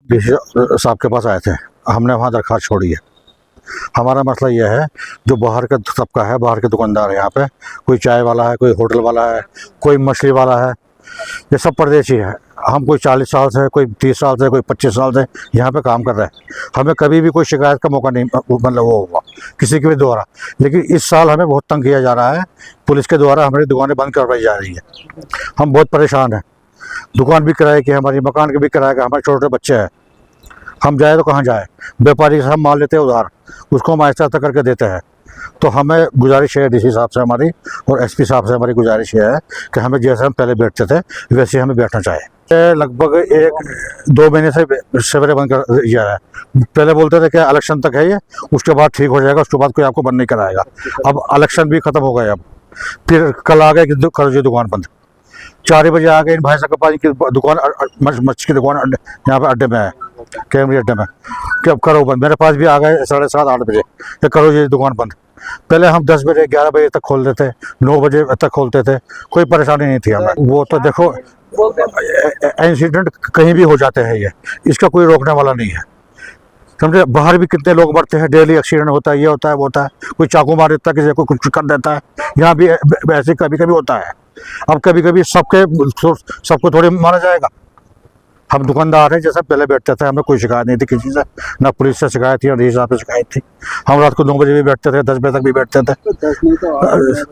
DC साहब के पास आए थे, हमने वहाँ दरख्वास्त छोड़ी है। हमारा मसला यह है, जो बाहर का तबका है, बाहर के दुकानदार है, यहाँ पे कोई चाय वाला है, कोई होटल वाला है, कोई मछली वाला है, ये सब परदेशी है। हम कोई 40 साल से, कोई 30 साल से, कोई 25 साल से यहाँ पे काम कर रहे हैं। हमें कभी भी कोई शिकायत का मौका नहीं मतलब वो हुआ किसी के भी द्वारा। लेकिन इस साल हमें बहुत तंग किया जा रहा है, पुलिस के द्वारा हमारी दुकानें बंद करवाई जा रही है। हम बहुत परेशान हैं। दुकान भी किराए की, हमारी मकान के भी किराए का, हमारे छोटे बच्चे हैं, हम जाए तो कहाँ जाए। व्यापारी से हम माल लेते हैं उधार, उसको हम ऐसा ऐसा करके देते हैं। तो हमें गुजारिश है डीसी साहब से हमारी और एसपी साहब से हमारी गुजारिश ये है कि हमें जैसे हम पहले बैठते थे वैसे हमें बैठना चाहिए। लगभग 1-2 महीने से सवेरे बंद कर दिया है। पहले बोलते थे कि इलेक्शन तक है ये, उसके बाद ठीक हो जाएगा, उसके बाद कोई आपको बंद नहीं कराएगा। अब इलेक्शन भी खत्म हो गए। अब फिर कल आ गए कि कल जो दुकान बंद। 4 बजे आ गए इन भाई साहब की दुकान, मच्छी की दुकान यहाँ पे अड्डे में है, कैमरी अड्डे में, कि अब करो बंद। मेरे पास भी आ गए 7:30-8 बजे कि करो ये दुकान बंद। पहले हम 10 बजे 11 बजे तक खोलते थे, 9 बजे तक खोलते थे, कोई परेशानी नहीं थी हमें। वो तो देखो इंसिडेंट कहीं भी हो जाते हैं, ये इसका कोई रोकने वाला नहीं है, समझे। बाहर भी कितने लोग मरते हैं, डेली एक्सीडेंट होता है, ये होता है वो होता है, कोई चाकू मार देता है, किसी को कुछ कर देता है। यहाँ भी ऐसे कभी कभी होता है। अब कभी कभी सबको थोड़ी माना जाएगा। हम दुकानदार हैं, जैसा पहले बैठते थे, हमें कोई शिकायत नहीं थी किसी से, ना पुलिस से शिकायत थी, ना डीसी साहब से शिकायत थी। हम रात को 9 बजे भी बैठते थे, 10 बजे तक भी बैठते थे।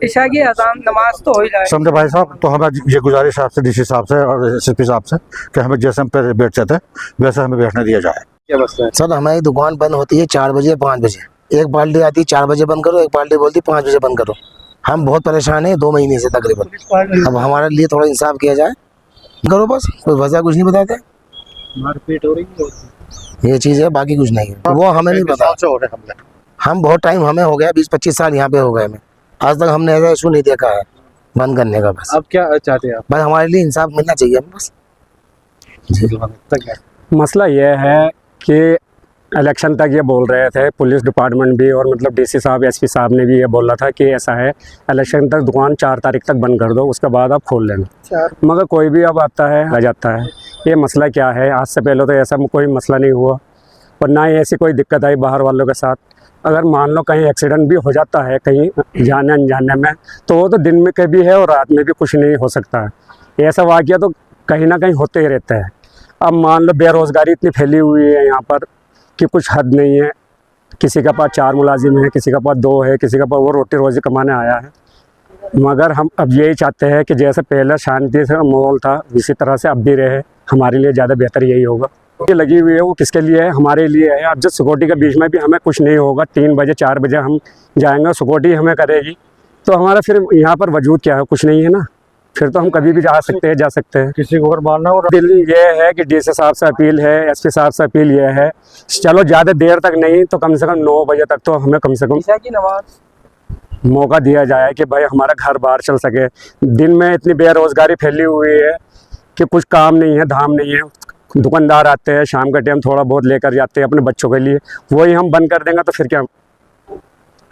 ईशा की अज़ान नमाज तो हो ही जाए, समझे भाई साहब। तो हमें ये गुजारिश आपसे, डीसी साहब से और एसपी साहब से, कि हमें जैसे हम पहले बैठते थे वैसे हमें बैठने दिया जाए। क्या मसला है? सर हमारी दुकान बंद होती है 4 बजे 5 बजे। एक पार्टी आती है 4 बजे बंद करो, एक पार्टी बोलती है 5 बजे बंद करो। हम बहुत परेशान हैं 2 महीने से तकरीबन। अब हमारे लिए थोड़ा इंसाफ किया जाए, करो बस, कोई वजह कुछ नहीं बताते। मारपीट हो रही है, ये चीज़ है, बाकी कुछ नहीं है। वो हमें नहीं पता। हो रहे हमले। हम बहुत टाइम हमें हो गया, 20-25 साल यहाँ पे हो गए हमें, आज तक हमने ऐसा इशू नहीं देखा है बंद करने का। बस अब क्या चाहते हैं आप? बस हमारे लिए इंसाफ मिलना चाहिए हमें, बस। तक है। मसला यह है कि इलेक्शन तक ये बोल रहे थे, पुलिस डिपार्टमेंट भी और मतलब डीसी साहब एसपी साहब ने भी ये बोला था कि ऐसा है, इलेक्शन तक दुकान 4 तारीख तक बंद कर दो, उसके बाद आप खोल लेना। मगर कोई भी अब आता है आ जाता है। ये मसला क्या है, आज से पहले तो ऐसा कोई मसला नहीं हुआ और ना ही ऐसी कोई दिक्कत आई बाहर वालों के साथ। अगर मान लो कहीं एक्सीडेंट भी हो जाता है कहीं जाने अनजाने में, तो वो तो दिन में कभी है और रात में भी कुछ नहीं हो सकता है। ऐसा वाक़या तो कहीं ना कहीं होते ही रहता है। अब मान लो बेरोज़गारी इतनी फैली हुई है यहाँ पर कि कुछ हद नहीं है। किसी के पास 4 मुलाजिम है, किसी के पास 2 है, किसी के पास वो रोटी रोज़ी कमाने आया है। मगर हम अब यही चाहते हैं कि जैसे पहले शांति से माहौल था, इसी तरह से अब भी रहे। हमारे लिए ज़्यादा बेहतर यही होगा। ये लगी हुई है वो किसके लिए है, हमारे लिए है। अब जब सिक्योरिटी के बीच में भी हमें कुछ नहीं होगा, 3 बजे 4 बजे हम जाएंगे, सिक्योरिटी हमें करेगी, तो हमारा फिर यहाँ पर वजूद क्या है, कुछ नहीं है ना। फिर तो हम कभी भी जा सकते हैं। किसी को अगर मारना हो, दिल ये है कि डीसी साहब से अपील है, एसपी साहब से अपील ये है, चलो ज़्यादा देर तक नहीं तो कम से कम 9 बजे तक तो हमें कम से कम ईशा की नमाज मौका दिया जाए कि भाई हमारा घर बाहर चल सके। दिन में इतनी बेरोज़गारी फैली हुई है कि कुछ काम नहीं है, धाम नहीं है। दुकानदार आते हैं शाम के टाइम, थोड़ा बहुत लेकर जाते हैं अपने बच्चों के लिए, वही हम बंद कर देंगे तो फिर क्या,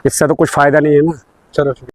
इससे तो कुछ फ़ायदा नहीं है ना। चलो।